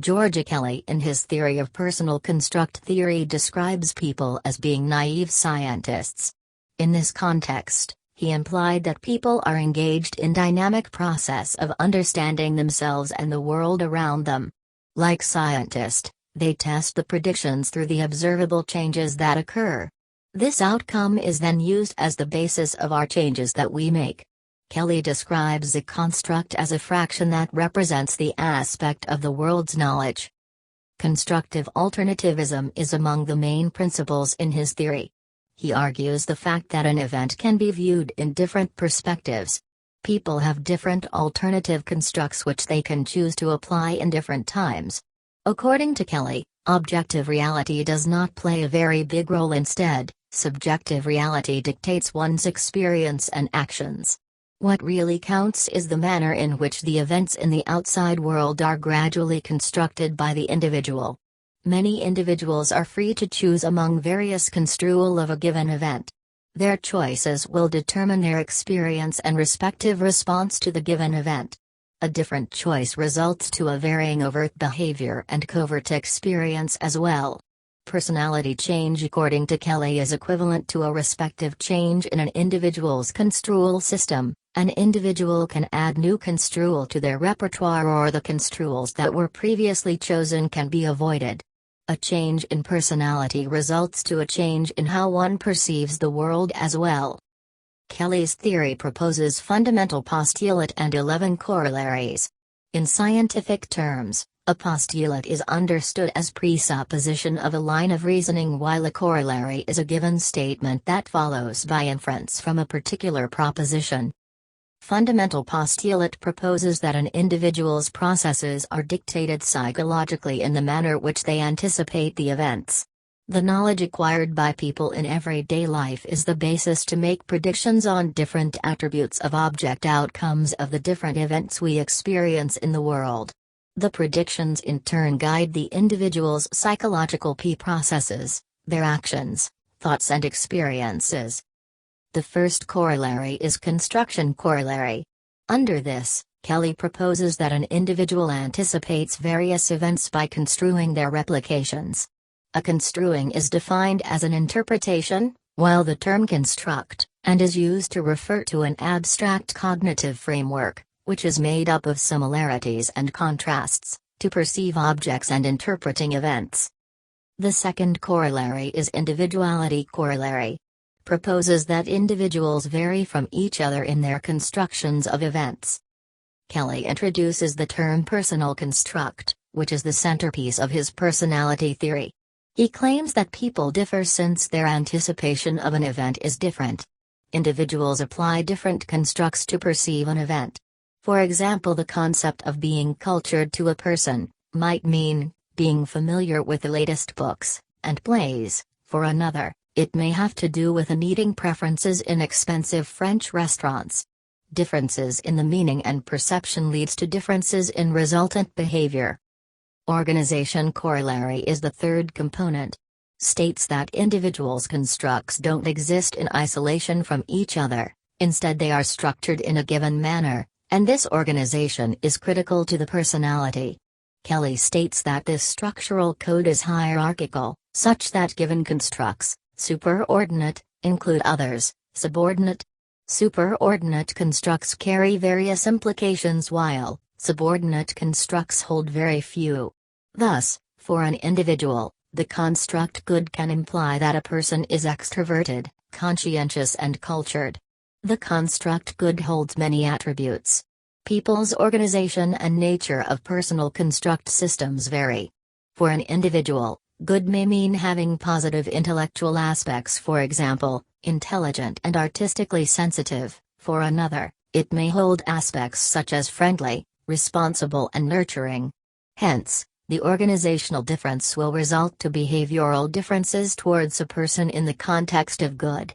George Kelly in his theory of personal construct theory describes people as being naive scientists. In this context, he implied that people are engaged in dynamic process of understanding themselves and the world around them. Like scientists, they test the predictions through the observable changes that occur. This outcome is then used as the basis of our changes that we make. Kelly describes a construct as a fraction that represents the aspect of the world's knowledge. Constructive alternativism is among the main principles in his theory. He argues the fact that an event can be viewed in different perspectives. People have different alternative constructs which they can choose to apply in different times. According to Kelly, objective reality does not play a very big role. Instead, subjective reality dictates one's experience and actions. What really counts is the manner in which the events in the outside world are gradually constructed by the individual. Many individuals are free to choose among various construal of a given event. Their choices will determine their experience and respective response to the given event. A different choice results to a varying overt behavior and covert experience as well. Personality change according to Kelly is equivalent to a respective change in an individual's construal system. An individual can add new construal to their repertoire, or the construals that were previously chosen can be avoided. A change in personality results to a change in how one perceives the world as well. Kelly's theory proposes fundamental postulate and 11 corollaries. In scientific terms, a postulate is understood as presupposition of a line of reasoning, while a corollary is a given statement that follows by inference from a particular proposition. Fundamental postulate proposes that an individual's processes are dictated psychologically in the manner which they anticipate the events. The knowledge acquired by people in everyday life is the basis to make predictions on different attributes of object outcomes of the different events we experience in the world. The predictions in turn guide the individual's psychological processes, their actions, thoughts and experiences. The first corollary is construction corollary. Under this, Kelly proposes that an individual anticipates various events by construing their replications. A construing is defined as an interpretation, while the term construct, and is used to refer to an abstract cognitive framework, which is made up of similarities and contrasts, to perceive objects and interpreting events. The second corollary is individuality corollary. Proposes that individuals vary from each other in their constructions of events. Kelly introduces the term personal construct, which is the centerpiece of his personality theory. He claims that people differ since their anticipation of an event is different. Individuals apply different constructs to perceive an event. For example, the concept of being cultured to a person might mean being familiar with the latest books and plays. For another, it may have to do with eating preferences in expensive French restaurants. Differences in the meaning and perception leads to differences in resultant behavior. Organization corollary is the third component. States that individuals' constructs don't exist in isolation from each other, instead they are structured in a given manner, and this organization is critical to the personality. Kelly states that this structural code is hierarchical, such that given constructs, superordinate, include others, subordinate. Superordinate constructs carry various implications while subordinate constructs hold very few. Thus, for an individual, the construct good can imply that a person is extroverted, conscientious and cultured. The construct good holds many attributes. People's organization and nature of personal construct systems vary. For an individual, good may mean having positive intellectual aspects, for example, intelligent and artistically sensitive. For another, it may hold aspects such as friendly, responsible and nurturing. Hence, the organizational difference will result to behavioral differences towards a person in the context of good.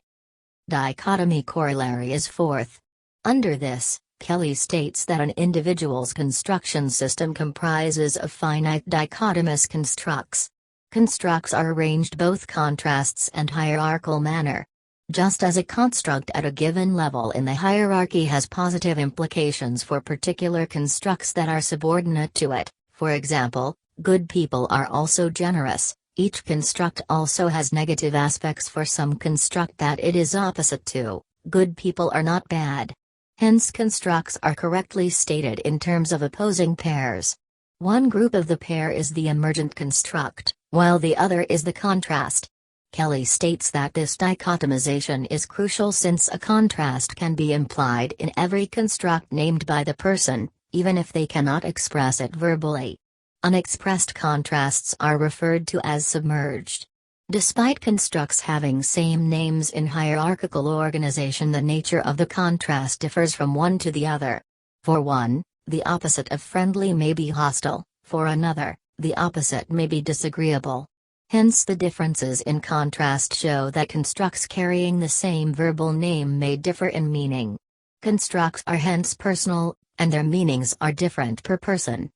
Dichotomy corollary is fourth. Under this, Kelly states that an individual's construction system comprises of finite dichotomous constructs. Constructs are arranged both contrasts and hierarchical manner. Just as a construct at a given level in the hierarchy has positive implications for particular constructs that are subordinate to it, for example, Good people are also generous. Each construct also has negative aspects for some construct that it is opposite to. Good people are not bad. Hence constructs are correctly stated in terms of opposing pairs. One group of the pair is the emergent construct, while the other is the contrast. Kelly states that this dichotomization is crucial since a contrast can be implied in every construct named by the person, even if they cannot express it verbally. Unexpressed contrasts are referred to as submerged. Despite constructs having same names in hierarchical organization, the nature of the contrast differs from one to the other. For one, the opposite of friendly may be hostile; for another, the opposite may be disagreeable. Hence the differences in contrast show that constructs carrying the same verbal name may differ in meaning. Constructs are hence personal, and their meanings are different per person.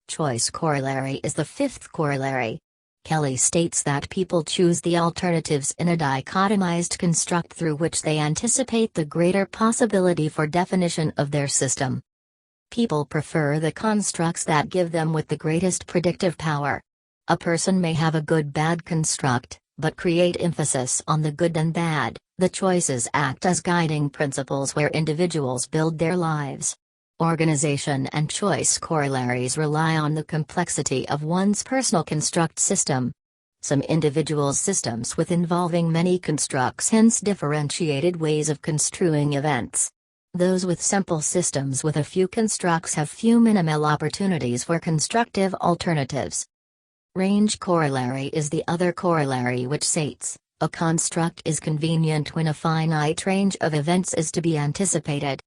Choice corollary is the fifth corollary. Kelly states that people choose the alternatives in a dichotomized construct through which they anticipate the greater possibility for definition of their system. People prefer the constructs that give them with the greatest predictive power. A person may have a good-bad construct, but create emphasis on the good and bad. The choices act as guiding principles where individuals build their lives. Organization and choice corollaries rely on the complexity of one's personal construct system. Some individuals' systems with involving many constructs hence differentiated ways of construing events. Those with simple systems with a few constructs have few minimal opportunities for constructive alternatives. Range corollary is the other corollary which states, a construct is convenient when a finite range of events is to be anticipated.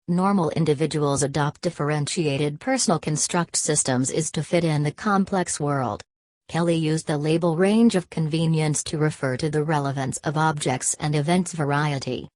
Normal individuals adopt differentiated personal construct systems is to fit in the complex world. Kelly used the label range of convenience to refer to the relevance of objects and events variety.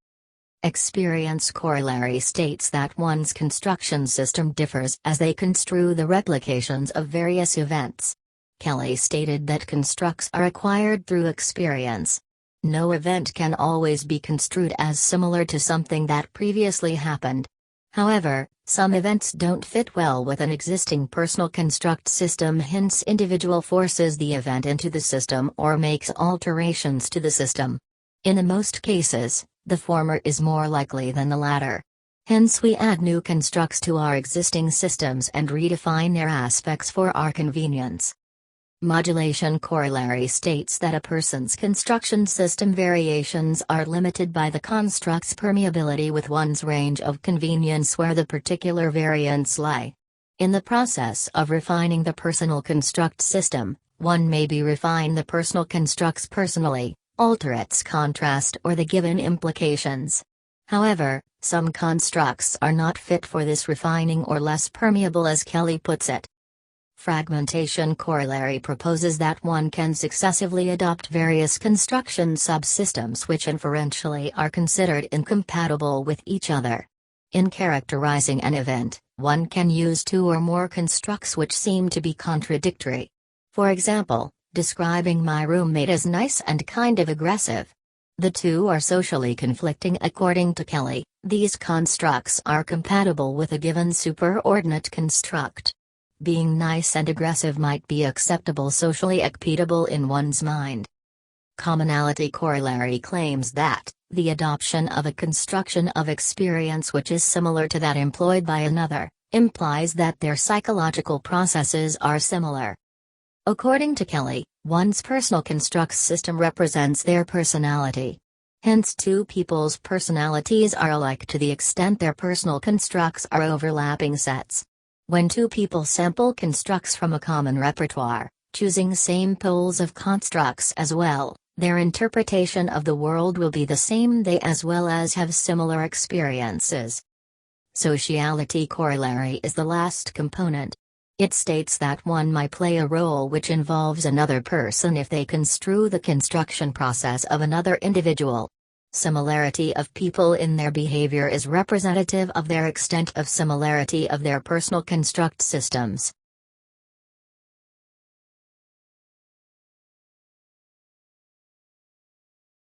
Experience corollary states that one's construction system differs as they construe the replications of various events. Kelly stated that constructs are acquired through experience. No event can always be construed as similar to something that previously happened. However, some events don't fit well with an existing personal construct system, hence individual forces the event into the system or makes alterations to the system. In the most cases, the former is more likely than the latter. Hence we add new constructs to our existing systems and redefine their aspects for our convenience. Modulation corollary states that a person's construction system variations are limited by the construct's permeability with one's range of convenience where the particular variants lie. In the process of refining the personal construct system, one may refine the personal constructs personally, alter its contrast or the given implications. However, some constructs are not fit for this refining or less permeable, as Kelly puts it. Fragmentation corollary proposes that one can successively adopt various construction subsystems which inferentially are considered incompatible with each other. In characterizing an event, one can use two or more constructs which seem to be contradictory. For example, describing my roommate as nice and kind of aggressive. The two are socially conflicting according to Kelly. These constructs are compatible with a given superordinate construct. Being nice and aggressive might be acceptable socially acceptable in one's mind. Commonality corollary claims that the adoption of a construction of experience which is similar to that employed by another implies that their psychological processes are similar. According to Kelly, one's personal construct system represents their personality. Hence two people's personalities are alike to the extent their personal constructs are overlapping sets. When two people sample constructs from a common repertoire, choosing same pools of constructs as well, their interpretation of the world will be the same. They as well as have similar experiences. Sociality corollary is the last component. It states that one might play a role which involves another person if they construe the construction process of another individual. Similarity of people in their behavior is representative of their extent of similarity of their personal construct systems.